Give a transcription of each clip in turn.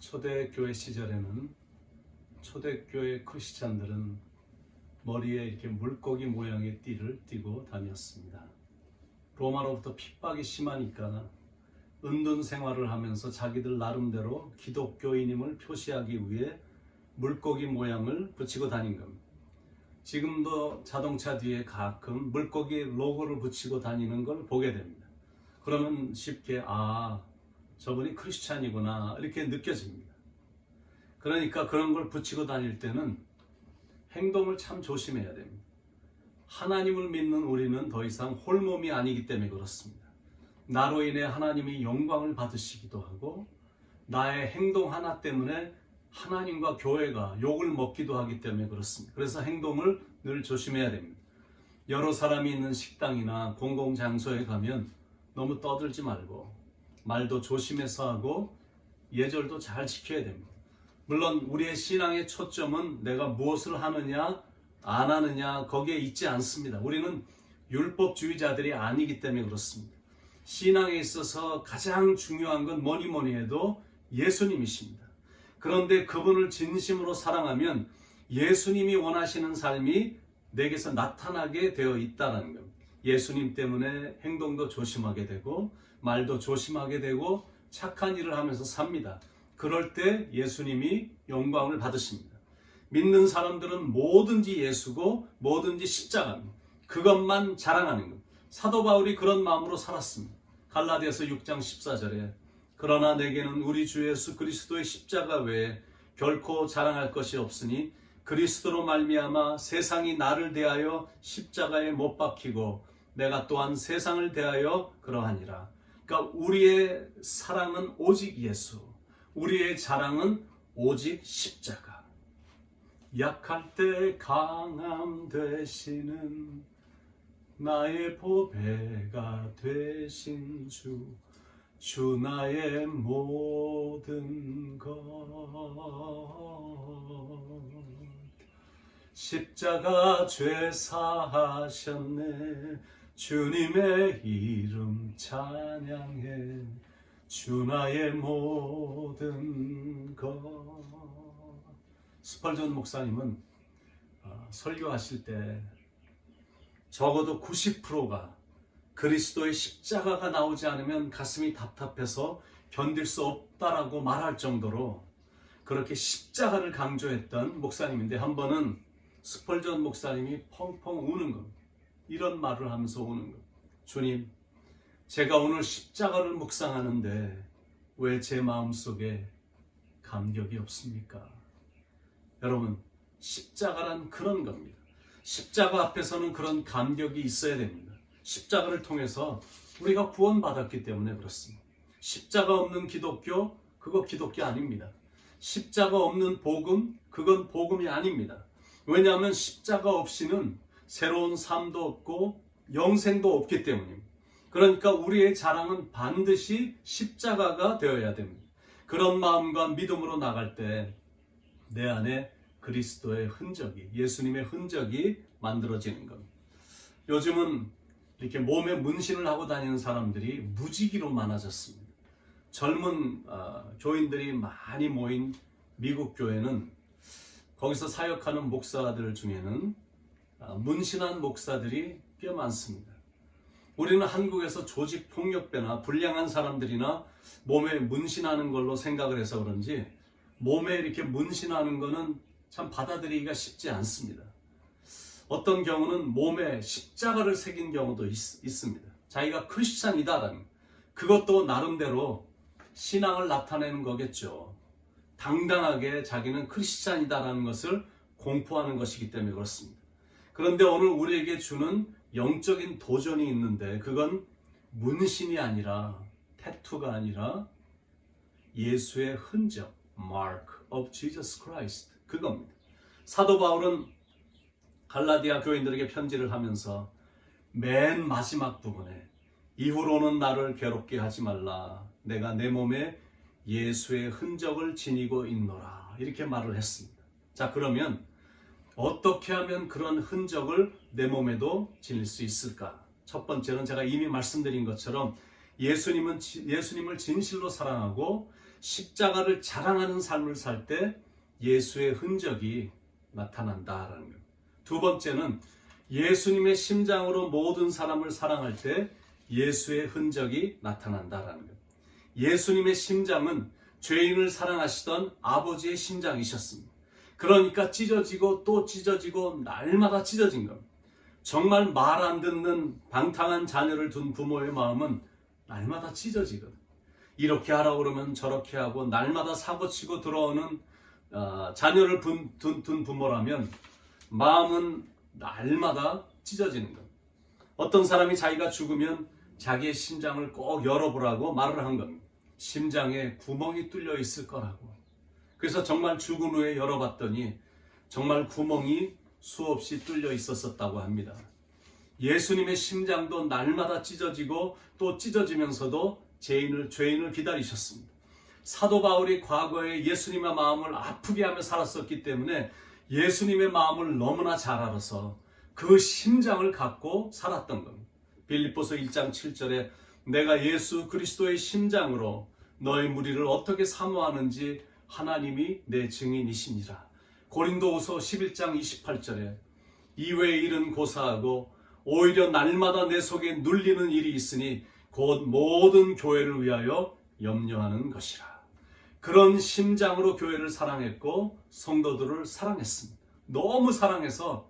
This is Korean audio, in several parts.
초대교회 시절에는 초대교회 크리스찬들은 머리에 이렇게 물고기 모양의 띠를 띠고 다녔습니다. 로마로부터 핍박이 심하니까 은둔 생활을 하면서 자기들 나름대로 기독교인임을 표시하기 위해 물고기 모양을 붙이고 다닌 겁니다. 지금도 자동차 뒤에 가끔 물고기 로고를 붙이고 다니는 걸 보게 됩니다. 그러면 쉽게 저분이 크리스찬이구나 이렇게 느껴집니다. 그러니까 그런 걸 붙이고 다닐 때는 행동을 참 조심해야 됩니다. 하나님을 믿는 우리는 더 이상 홀몸이 아니기 때문에 그렇습니다. 나로 인해 하나님이 영광을 받으시기도 하고 나의 행동 하나 때문에 하나님과 교회가 욕을 먹기도 하기 때문에 그렇습니다. 그래서 행동을 늘 조심해야 됩니다. 여러 사람이 있는 식당이나 공공장소에 가면 너무 떠들지 말고 말도 조심해서 하고 예절도 잘 지켜야 됩니다. 물론 우리의 신앙의 초점은 내가 무엇을 하느냐 안 하느냐 거기에 있지 않습니다. 우리는 율법주의자들이 아니기 때문에 그렇습니다. 신앙에 있어서 가장 중요한 건 뭐니 해도 예수님이십니다. 그런데 그분을 진심으로 사랑하면 예수님이 원하시는 삶이 내게서 나타나게 되어 있다는 겁니다. 예수님 때문에 행동도 조심하게 되고 말도 조심하게 되고 착한 일을 하면서 삽니다. 그럴 때 예수님이 영광을 받으십니다. 믿는 사람들은 뭐든지 예수고 뭐든지 십자가입니다. 그것만 자랑하는 것. 사도 바울이 그런 마음으로 살았습니다. 갈라디아서 6장 14절에 그러나 내게는 우리 주 예수 그리스도의 십자가 외에 결코 자랑할 것이 없으니 그리스도로 말미암아 세상이 나를 대하여 십자가에 못 박히고 내가 또한 세상을 대하여 그러하니라. 그러니까 우리의 사랑은 오직 예수, 우리의 자랑은 오직 십자가. 약할 때 강함 되시는 나의 보배가 되신 주 나의 모든 것. 십자가 죄 사하셨네 주님의 이름 찬양해 주 나의 모든 것. 스펄전 목사님은 설교하실 때 적어도 90%가 그리스도의 십자가가 나오지 않으면 가슴이 답답해서 견딜 수 없다라고 말할 정도로 그렇게 십자가를 강조했던 목사님인데 한 번은 스펄전 목사님이 펑펑 우는 겁니다. 이런 말을 하면서 우는 겁니다. 주님, 제가 오늘 십자가를 묵상하는데 왜 제 마음속에 감격이 없습니까? 여러분, 십자가란 그런 겁니다. 십자가 앞에서는 그런 감격이 있어야 됩니다. 십자가를 통해서 우리가 구원받았기 때문에 그렇습니다. 십자가 없는 기독교, 그거 기독교 아닙니다. 십자가 없는 복음, 그건 복음이 아닙니다. 왜냐하면 십자가 없이는 새로운 삶도 없고 영생도 없기 때문입니다. 그러니까 우리의 자랑은 반드시 십자가가 되어야 됩니다. 그런 마음과 믿음으로 나갈 때 내 안에 그리스도의 흔적이, 예수님의 흔적이 만들어지는 겁니다. 요즘은 이렇게 몸에 문신을 하고 다니는 사람들이 무지기로 많아졌습니다. 젊은 교인들이 많이 모인 미국 교회는 거기서 사역하는 목사들 중에는 문신한 목사들이 꽤 많습니다. 우리는 한국에서 조직폭력배나 불량한 사람들이나 몸에 문신하는 걸로 생각을 해서 그런지 몸에 이렇게 문신하는 거는 참 받아들이기가 쉽지 않습니다. 어떤 경우는 몸에 십자가를 새긴 경우도 있습니다. 자기가 크리스찬이다라는 그것도 나름대로 신앙을 나타내는 거겠죠. 당당하게 자기는 크리스찬이다라는 것을 공포하는 것이기 때문에 그렇습니다. 그런데 오늘 우리에게 주는 영적인 도전이 있는데 그건 문신이 아니라 태투가 아니라 예수의 흔적, Mark of Jesus Christ, 그겁니다. 사도 바울은 갈라디아 교인들에게 편지를 하면서 맨 마지막 부분에 이후로는 나를 괴롭게 하지 말라. 내가 내 몸에 예수의 흔적을 지니고 있노라. 이렇게 말을 했습니다. 자, 그러면 어떻게 하면 그런 흔적을 내 몸에도 지닐 수 있을까? 첫 번째는 제가 이미 말씀드린 것처럼 예수님을 진실로 사랑하고 십자가를 자랑하는 삶을 살 때 예수의 흔적이 나타난다라는 것. 두 번째는 예수님의 심장으로 모든 사람을 사랑할 때 예수의 흔적이 나타난다라는 것. 예수님의 심장은 죄인을 사랑하시던 아버지의 심장이셨습니다. 그러니까 찢어지고 또 찢어지고 날마다 찢어진 겁니다. 정말 말 안 듣는 방탕한 자녀를 둔 부모의 마음은 날마다 찢어지거든. 이렇게 하라고 그러면 저렇게 하고 날마다 사고치고 들어오는 자녀를 둔 부모라면 마음은 날마다 찢어지는 겁니다. 어떤 사람이 자기가 죽으면 자기의 심장을 꼭 열어보라고 말을 한 겁니다. 심장에 구멍이 뚫려 있을 거라고. 그래서 정말 죽은 후에 열어봤더니 정말 구멍이 수없이 뚫려 있었다고 합니다. 예수님의 심장도 날마다 찢어지고 또 찢어지면서도 죄인을 기다리셨습니다. 사도 바울이 과거에 예수님의 마음을 아프게 하며 살았었기 때문에 예수님의 마음을 너무나 잘 알아서 그 심장을 갖고 살았던 겁니다. 빌립보서 1장 7절에 내가 예수 그리스도의 심장으로 너의 무리를 어떻게 사모하는지 하나님이 내 증인이시니라. 고린도후서 11장 28절에 이외의 일은 고사하고 오히려 날마다 내 속에 눌리는 일이 있으니 곧 모든 교회를 위하여 염려하는 것이라. 그런 심장으로 교회를 사랑했고 성도들을 사랑했습니다. 너무 사랑해서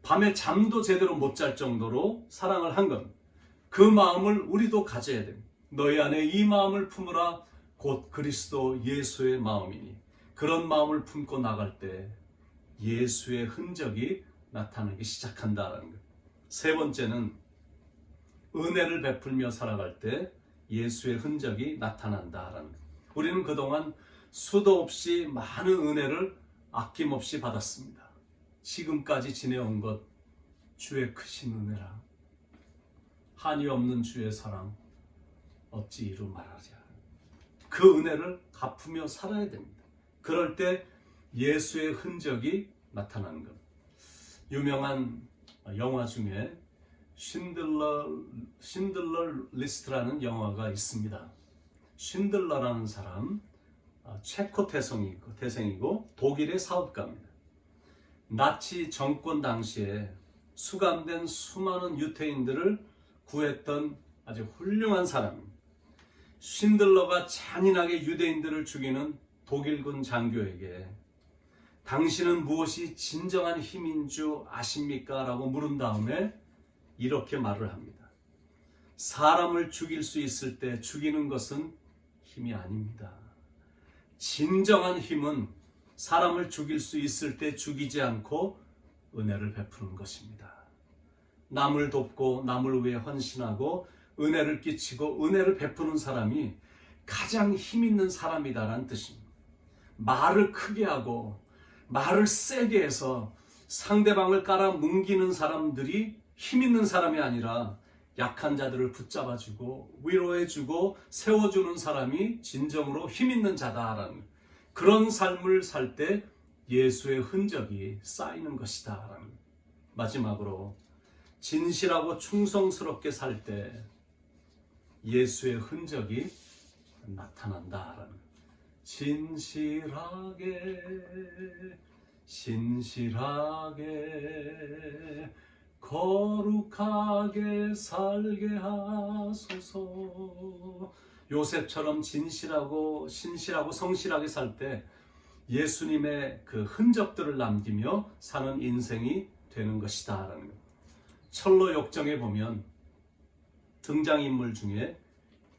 밤에 잠도 제대로 못 잘 정도로 사랑을 한 겁니다. 그 마음을 우리도 가져야 됩니다. 너희 안에 이 마음을 품으라 곧 그리스도 예수의 마음이니. 그런 마음을 품고 나갈 때 예수의 흔적이 나타나기 시작한다는 것. 세 번째는 은혜를 베풀며 살아갈 때 예수의 흔적이 나타난다라는 것. 우리는 그동안 수도 없이 많은 은혜를 아낌없이 받았습니다. 지금까지 지내온 것 주의 크신 은혜라. 한이 없는 주의 사랑 어찌 이루 말하랴. 그 은혜를 갚으며 살아야 됩니다. 그럴 때 예수의 흔적이 나타나는 것. 유명한 영화 중에 신들러 리스트라는 영화가 있습니다. 신들러라는 사람 체코 태생이고 독일의 사업가입니다. 나치 정권 당시에 수감된 수많은 유태인들을 구했던 아주 훌륭한 사람입니다. 신들러가 잔인하게 유대인들을 죽이는 독일군 장교에게 당신은 무엇이 진정한 힘인 줄 아십니까? 라고 물은 다음에 이렇게 말을 합니다. 사람을 죽일 수 있을 때 죽이는 것은 힘이 아닙니다. 진정한 힘은 사람을 죽일 수 있을 때 죽이지 않고 은혜를 베푸는 것입니다. 남을 돕고 남을 위해 헌신하고 은혜를 끼치고 은혜를 베푸는 사람이 가장 힘 있는 사람이다라는 뜻입니다. 말을 크게 하고 말을 세게 해서 상대방을 깔아뭉기는 사람들이 힘 있는 사람이 아니라 약한 자들을 붙잡아주고 위로해주고 세워주는 사람이 진정으로 힘 있는 자다라는 그런 삶을 살 때 예수의 흔적이 쌓이는 것이다라는. 마지막으로 진실하고 충성스럽게 살 때 예수의 흔적이 나타난다라는. 진실하게 거룩하게 살게 하소서. 요셉처럼 진실하고 신실하고 성실하게 살 때 예수님의 그 흔적들을 남기며 사는 인생이 되는 것이다 라는 것. 철로 역정에 보면 등장인물 중에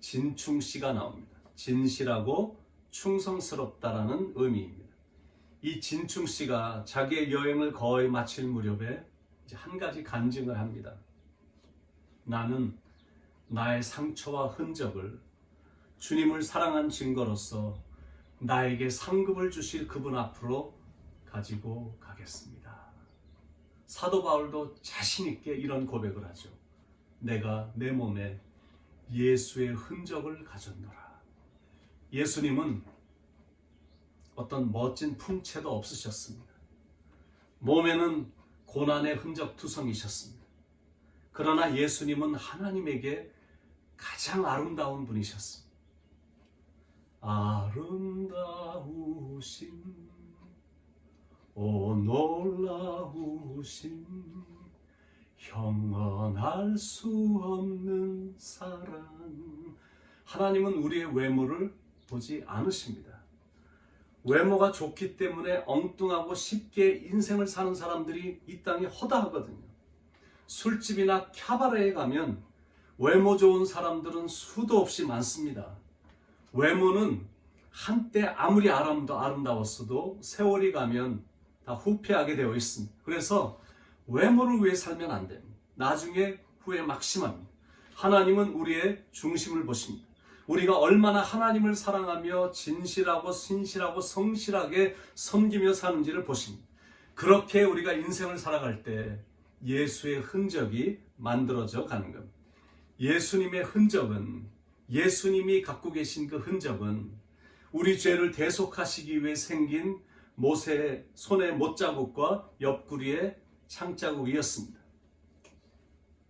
진충씨가 나옵니다. 진실하고 충성스럽다라는 의미입니다. 이 진충씨가 자기의 여행을 거의 마칠 무렵에 이제 한 가지 간증을 합니다. 나는 나의 상처와 흔적을 주님을 사랑한 증거로서 나에게 상급을 주실 그분 앞으로 가지고 가겠습니다. 사도 바울도 자신 있게 이런 고백을 하죠. 내가 내 몸에 예수의 흔적을 가졌노라. 예수님은 어떤 멋진 풍채도 없으셨습니다. 몸에는 고난의 흔적 투성이셨습니다. 그러나 예수님은 하나님에게 가장 아름다운 분이셨습니다. 아름다우신 오 놀라우신 형언할 수 없는 사랑. 하나님은 우리의 외모를 보지 않으십니다. 외모가 좋기 때문에 엉뚱하고 쉽게 인생을 사는 사람들이 이 땅에 허다하거든요. 술집이나 캬바레에 가면 외모 좋은 사람들은 수도 없이 많습니다. 외모는 한때 아무리 아름다웠어도 세월이 가면 다 후퇴하게 되어 있습니다. 그래서 외모를 위해 살면 안 됩니다. 나중에 후회 막심합니다. 하나님은 우리의 중심을 보십니다. 우리가 얼마나 하나님을 사랑하며 진실하고 신실하고 성실하게 섬기며 사는지를 보십니다. 그렇게 우리가 인생을 살아갈 때 예수의 흔적이 만들어져 가는 겁니다. 예수님의 흔적은, 예수님이 갖고 계신 그 흔적은 우리 죄를 대속하시기 위해 생긴 모세의 손의 못자국과 옆구리의 창자국이었습니다.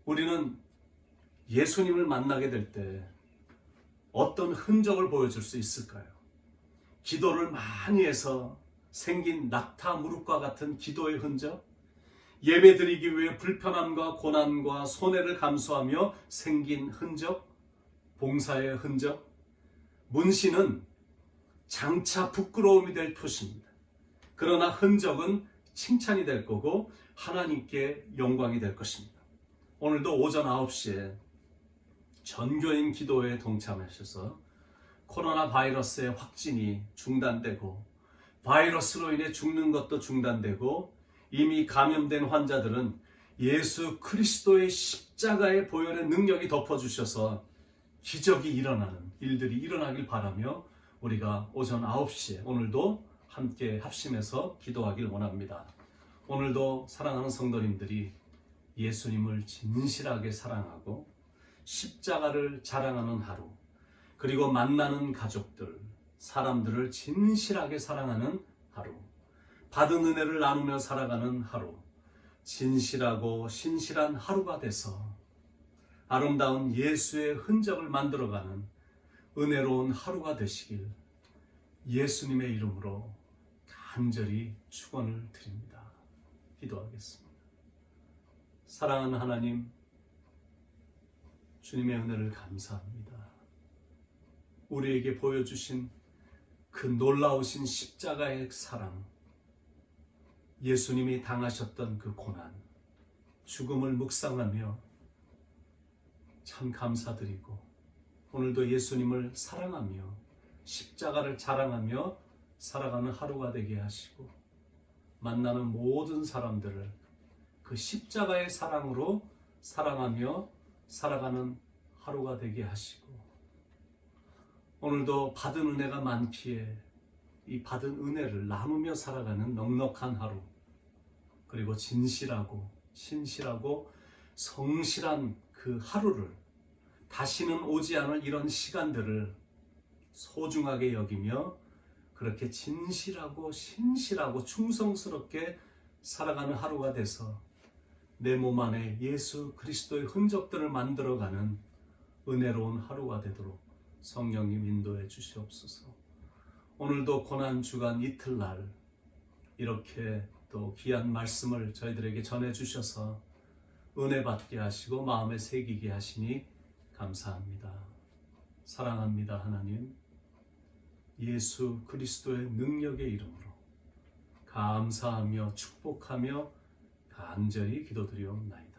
우리는 예수님을 만나게 될 때 어떤 흔적을 보여줄 수 있을까요? 기도를 많이 해서 생긴 낙타 무릎과 같은 기도의 흔적? 예배드리기 위해 불편함과 고난과 손해를 감수하며 생긴 흔적? 봉사의 흔적? 문신은 장차 부끄러움이 될 표시입니다. 그러나 흔적은 칭찬이 될 거고 하나님께 영광이 될 것입니다. 오늘도 오전 9시에 전교인 기도회에 동참하셔서 코로나 바이러스의 확진이 중단되고 바이러스로 인해 죽는 것도 중단되고 이미 감염된 환자들은 예수 그리스도의 십자가의 보혈의 능력이 덮어주셔서 기적이 일어나는 일들이 일어나길 바라며 우리가 오전 9시에 오늘도 함께 합심해서 기도하길 원합니다. 오늘도 사랑하는 성도님들이 예수님을 진실하게 사랑하고 십자가를 자랑하는 하루, 그리고 만나는 가족들, 사람들을 진실하게 사랑하는 하루, 받은 은혜를 나누며 살아가는 하루, 진실하고 신실한 하루가 돼서 아름다운 예수의 흔적을 만들어가는 은혜로운 하루가 되시길 예수님의 이름으로 간절히 축원을 드립니다. 기도하겠습니다. 사랑하는 하나님, 주님의 은혜를 감사합니다. 우리에게 보여주신 그 놀라우신 십자가의 사랑, 예수님이 당하셨던 그 고난, 죽음을 묵상하며 참 감사드리고 오늘도 예수님을 사랑하며 십자가를 자랑하며 살아가는 하루가 되게 하시고 만나는 모든 사람들을 그 십자가의 사랑으로 사랑하며 살아가는 하루가 되게 하시고 오늘도 받은 은혜가 많기에 이 받은 은혜를 나누며 살아가는 넉넉한 하루, 그리고 진실하고 신실하고 성실한 그 하루를 다시는 오지 않을 이런 시간들을 소중하게 여기며 그렇게 진실하고 신실하고 충성스럽게 살아가는 하루가 돼서 내 몸 안에 예수 그리스도의 흔적들을 만들어가는 은혜로운 하루가 되도록 성령님 인도해 주시옵소서. 오늘도 고난주간 이틀날 이렇게 또 귀한 말씀을 저희들에게 전해주셔서 은혜 받게 하시고 마음에 새기게 하시니 감사합니다. 사랑합니다. 하나님, 예수 그리스도의 능력의 이름으로 감사하며 축복하며 간절히 기도드리옵나이다.